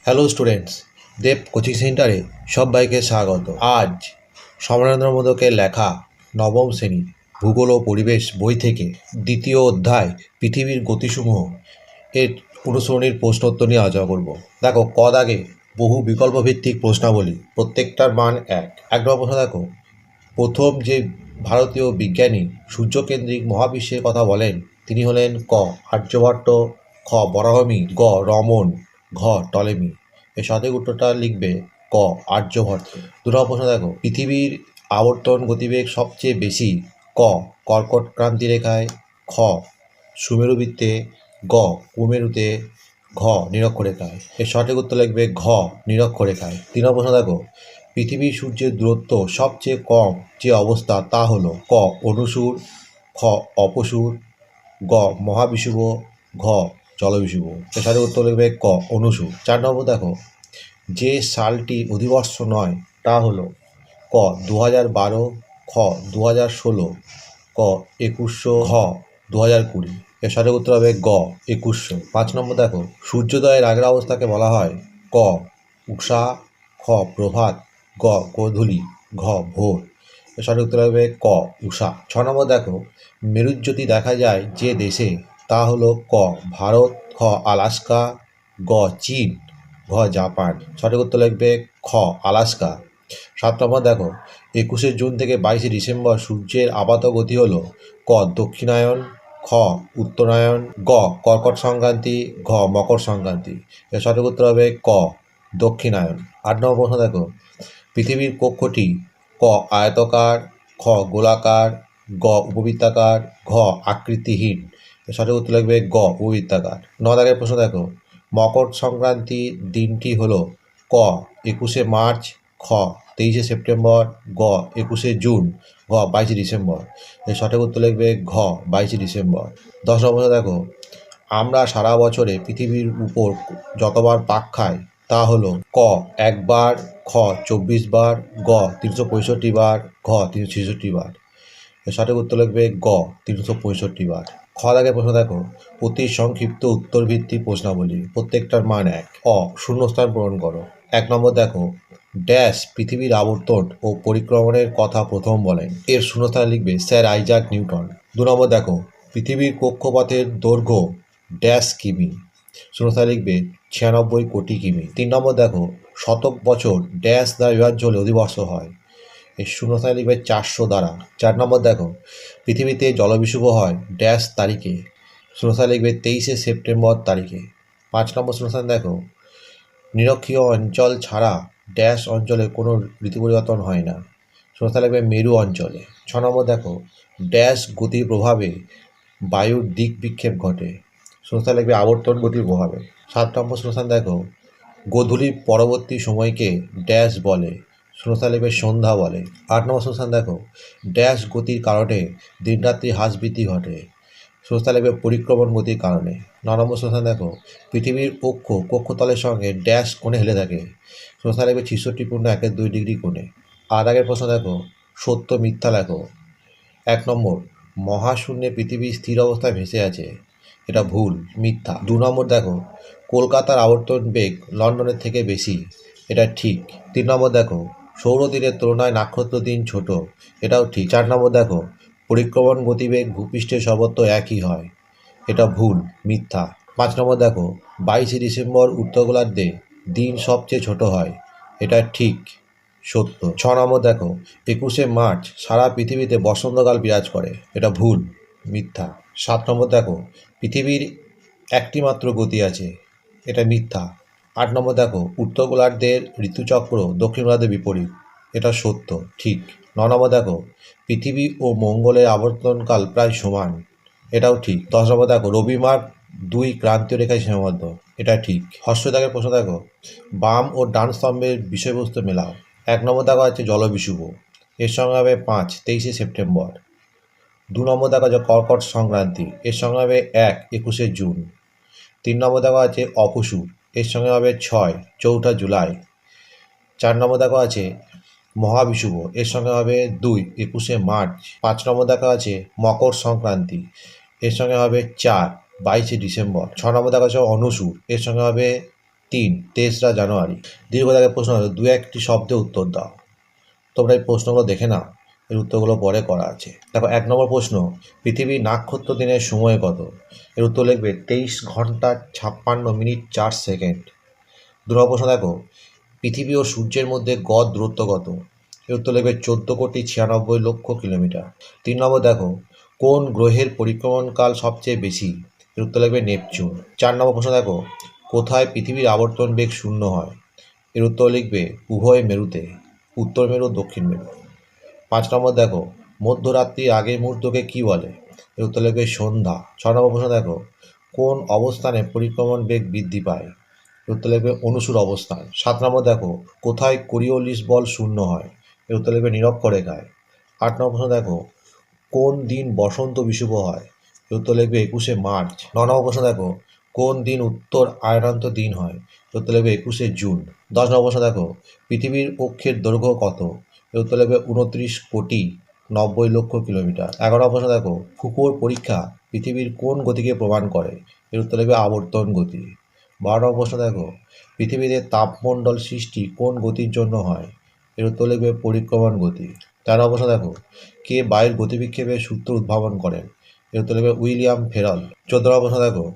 Hello students, দেব coaching সেন্টারে সবাইকে স্বাগত। আজ সমরেন্দ্র মোদকের লেখা নবম শ্রেণীর ভূগোল ও পরিবেশ বই থেকে দ্বিতীয় অধ্যায় পৃথিবীর গতিসমূহ এর অনুসরণীর প্রশ্নোত্তর নিয়ে আলোচনা করব। দেখো, ক দাগে বহু বিকল্প ভিত্তিক প্রশ্নাবলী, প্রত্যেকটার মান এক নম্বর প্রশ্ন দেখো, প্রথম যে ভারতীয় বিজ্ঞানী সূর্যকেন্দ্রিক মহাবিশ্বের কথা বলেন তিনি হলেন ক আর্যভট্ট, খ বরাহমি, গ রমন, ঘ টলেমি। এর সঠিক উত্তরটা লিখবে ক আর্যভট্ট। দু নম্বর প্রশ্ন দেখো, পৃথিবীর আবর্তন গতিবেগ সবচেয়ে বেশি ক কর্কট ক্রান্তি রেখায়, খ সুমেরু বৃত্তে, গ কুমেরুতে, ঘ নিরক্ষরেখায়। এর সঠিক উত্তর লিখবে ঘ নিরক্ষরেখায়। তিন নম্বর প্রশ্ন দেখো, পৃথিবী সূর্যের দূরত্ব সবচেয়ে কম যে অবস্থা তা হলো ক অনুসুর, খ অপসুর, গ মহাবিষুব, ঘ জলবিষুব। এর সঠিক উত্তর লিখবে ক অনুসুর। 4 নম্বর দেখো, যে সালটি অধিবর্ষ নয় তা হলো ক 2012, খ 2016, ক 2100, ঘ 2020। এর সঠিক উত্তর হবে গ 2100। 5 নম্বর দেখো, সূর্যোদয়ের আগের অবস্থাকে বলা হয় ক উষা, খ প্রভাত, গ গোধূলি, ঘ ভোর। এর সঠিক উত্তর হবে ক উষা। 6 নম্বর দেখো, মেরুজ্যোতি দেখা যায় যে দেশে তা হলো ক ভারত, খ আলাস্কা, গ চীন, ঘ জাপান। সঠিক উত্তর লিখবে খ আলাস্কা। 7 নম্বর দেখো, 21শে জুন থেকে 22শে ডিসেম্বর সূর্যের আপাত গতি হলো ক দক্ষিণায়ন, খ উত্তরায়ণ, গ কর্কট সংক্রান্তি, ঘ মকর সংক্রান্তি। এর সঠিক উত্তর হবে ক দক্ষিণায়ন। 8 নম্বর প্রশ্ন দেখো, পৃথিবীর কক্ষটি ক আয়তকার, খ গোলাকার, গ উপবৃত্তাকার, ঘ আকৃতিহীন। এর সঠিক উত্তর লিখবে গ উপবৃত্তাকার। 9 দাগের প্রশ্ন দেখো, মকর সংক্রান্তি দিনটি হলো ক 21শে মার্চ, খ 23শে সেপ্টেম্বর, গ 21শে জুন, ঘ 22শে ডিসেম্বর। এর সঠিক উত্তর লিখবে ঘ 22শে ডিসেম্বর। 10 নম্বর দেখো, আমরা সারা বছরে পৃথিবীর উপর যতবার পাক খাই তা হলো ক একবার, খ 24 বার, গ 365 বার, ঘ 366 বার। এর সঠিক উত্তর লিখবে গ 365 বার। খ দাগের প্রশ্ন দেখো, অতি সংক্ষিপ্ত উত্তর ভিত্তিক প্রশ্নাবলী, প্রত্যেকটার মান এক। অ শূন্যস্থান পূরণ করো। 1 নম্বর দেখো, ড্যাশ পৃথিবীর আবর্তন ও পরিক্রমণের কথা প্রথম বলেন। এর শূন্যস্থানে লিখবে স্যার আইজাক নিউটন। 2 নম্বর দেখো, পৃথিবীর কক্ষপথের দৈর্ঘ্য ড্যাশ কিমি। শূন্যস্থানে লিখবে 96 কোটি কিমি। 3 নম্বর দেখো, শতক বছর ড্যাশ দ্বারা বিভাজ্য হলে অধিবর্ষ হয়। এর শূন্যস্থানে লিখবে 400 দ্বারা। 4 নম্বর দেখো, পৃথিবীতে জলবিষুব হয় ড্যাশ তারিখে। শূন্যস্থানে লিখবে 23শে সেপ্টেম্বর তারিখে। 5 নম্বর শূন্যস্থান দেখো, নিরক্ষীয় অঞ্চল ছাড়া ড্যাশ অঞ্চলে কোনো ঋতু পরিবর্তন হয় না। শূন্যস্থানে লিখবে মেরু অঞ্চলে। 6 নম্বর দেখো, ড্যাশ গতির প্রভাবে বায়ুর দিক বিক্ষেপ ঘটে। শূন্যস্থানে লিখবে আবর্তন গতির প্রভাবে। 7 নম্বর শূন্যস্থান দেখো, গোধূলির পরবর্তী সময়কে ড্যাশ বলে। শূন্যস্থানে লিখবে সন্ধ্যা বলে। 8 নম্বর শূন্যস্থান দেখো, ড্যাশ গতির কারণে দিনরাত্রি হ্রাস বৃদ্ধি ঘটে। শূন্যস্থানে লিখবে পরিক্রমণ গতির কারণে। 9 নম্বর শূন্যস্থান দেখো, পৃথিবীর অক্ষ কক্ষতলের সঙ্গে ড্যাশ কোণে হেলে থাকে। শূন্যস্থানে লিখবে 66.12 ডিগ্রি কোণে। 8 আগের প্রশ্ন দেখো, সত্য মিথ্যা লেখো। 1 নম্বর, মহাশূন্যে পৃথিবী স্থির অবস্থায় ভেসে আছে। এটা ভুল, মিথ্যা। 2 নম্বর দেখো, কলকাতার আবর্তন বেগ লন্ডনের থেকে বেশি। এটা ঠিক। 3 নম্বর দেখো, সৌরদিনের তুলনায় নক্ষত্র দিন ছোট। এটাও ঠিক। 4 নম্বর দেখো, পরিক্রমণ গতিবেগ ভূপৃষ্ঠের সর্বত্র একই হয়। এটা ভুল, মিথ্যা। 5 নম্বর দেখো, 22শে ডিসেম্বর উত্তর গোলার্ধে দিন সবচেয়ে ছোট হয়। এটা ঠিক, সত্য। 6 নম্বর দেখো, 21শে মার্চ সারা পৃথিবীতে বসন্তকাল বিরাজ করে। এটা ভুল, মিথ্যা। 7 নম্বর দেখো, পৃথিবীর একটি মাত্র গতি আছে। এটা মিথ্যা। 8 নম্বর দেখো, উত্তর গোলার্ধের ঋতুচক্র দক্ষিণ গোলার্ধের বিপরীত। এটা সত্য, ঠিক। 9 নম্বর দেখো, পৃথিবী ও মঙ্গলের আবর্তনকাল প্রায় সমান। এটাও ঠিক। 10 নম্বর দেখো, রবিবার 2 ক্রান্তীয় রেখায় সীমাবদ্ধ। এটা ঠিক। ষষ্ঠ দাগের প্রশ্ন দেখো, বাম ও ডান স্তম্ভের বিষয়বস্তু মেলাও। 1 নম্বর দেখা হচ্ছে জলবিষুব। এর সঙ্গে হবে 5 23শে সেপ্টেম্বর। 2 নম্বর দেখা হচ্ছে কর্কট সংক্রান্তি। এর সঙ্গে হবে 1 21শে জুন। 3 নম্বর দেখা আছে অপসুর। এর সঙ্গে হবে 6 4 জুলাই। 4 নম্বর দেখা আছে মহাবিষুব। এর সঙ্গে হবে 2 21শে মার্চ। 5 নম্বর দেখা আছে মকর সংক্রান্তি। এর সঙ্গে হবে 4 22শে ডিসেম্বর। 6 নম্বর দেখা আছে অনুসুর। এর সঙ্গে হবে 3 তেসরা জানুয়ারি। দীর্ঘ দাগের প্রশ্ন হলো 2-1টি শব্দে উত্তর দাও। তোমরা এই প্রশ্নগুলো দেখে নাও, এর উত্তরগুলো পরে করা আছে। দেখো 1 নম্বর প্রশ্ন, পৃথিবীর নাক্ষত্র দিনের সময় কত? এর উত্তর লিখবে 23 ঘন্টা 56 মিনিট 4 সেকেন্ড। 2 নম্বর প্রশ্ন দেখো, পৃথিবী ও সূর্যের মধ্যে গড় দূরত্ব কত? এর উত্তর লিখবে 14,96,00,000 কিলোমিটার। 3 নম্বর দেখো, কোন গ্রহের পরিক্রমণকাল সবচেয়ে বেশি? এর উত্তর লিখবে নেপচুন। 4 নম্বর প্রশ্ন দেখো, কোথায় পৃথিবীর আবর্তন বেগ শূন্য হয়? এর উত্তর লিখবে উভয় মেরুতে, উত্তর মেরু দক্ষিণ মেরু। 5 নম্বর দেখো, মধ্যরাত্রির আগের মুহূর্তকে কী বলে? এর উত্তর লিখবে সন্ধ্যা। 6 নম্বর প্রশ্ন দেখো, কোন অবস্থানে পরিক্রমণ বেগ বৃদ্ধি পায়? এর উত্তর লিখবে অনুসুর অবস্থান। 7 নম্বর দেখো, কোথায় কোরিওলিস বল শূন্য হয়? এর উত্তর লিখবে নিরক্ষরেখায়। 8 নম্বর প্রশ্ন দেখো, কোন দিন বসন্ত বিষুব হয়? এর উত্তর লিখবে 21শে মার্চ। 9 নম্বর প্রশ্ন দেখো, কোন দিন উত্তর আয়নান্ত দিন হয়? এর উত্তর লিখবে 21শে জুন। 10 নম্বর প্রশ্ন দেখো, পৃথিবীর অক্ষের দৈর্ঘ্য কত? এর উত্তর লিখবে 29,90,00,000 কিলোমিটার। 11 নম্বর প্রশ্ন দেখো, ফুকোর পরীক্ষা পৃথিবীর কোন গতিকে প্রমাণ করে? এর উত্তর লিখবে আবর্তন গতি। 12 নম্বর প্রশ্ন দেখো, পৃথিবীতে তাপমণ্ডল সৃষ্টি কোন গতির জন্য হয়? এর উত্তর লিখবে পরিক্রমণ গতি। 13 নম্বর প্রশ্ন দেখো, কে বায়ুর গতিবিক্ষেপের সূত্র উদ্ভাবন করেন? এর উত্তর লিখবে উইলিয়াম ফেরাল। 14 নম্বর প্রশ্ন দেখো,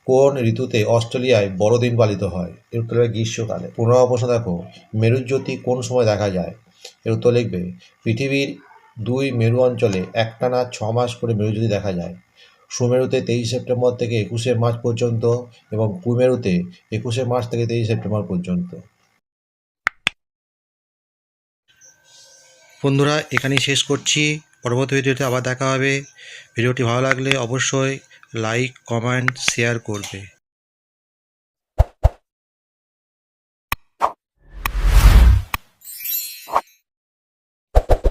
কোন ঋতুতে অস্ট্রেলিয়ায় বড়দিন পালিত হয়? এর উত্তর লিখবে গ্রীষ্মকালে। 15 নম্বর প্রশ্ন দেখো, মেরুজ্যোতি কোন সময় দেখা যায়? এর উত্তর লিখবে পৃথিবীর 2 মেরু অঞ্চলে একটানা 6 মাস করে মেরুজ্যোতি দেখা যায়। সুমেরুতে 23 সেপ্টেম্বর থেকে 21শে মার্চ পর্যন্ত এবং কুমেরুতে 21শে মার্চ থেকে 23 সেপ্টেম্বর পর্যন্ত। বন্ধুরা, এখানেই শেষ করছি। পরবর্তী ভিডিওতে আবার দেখা হবে। ভিডিওটি ভালো লাগলে অবশ্যই লাইক, কমেন্ট, শেয়ার করবে।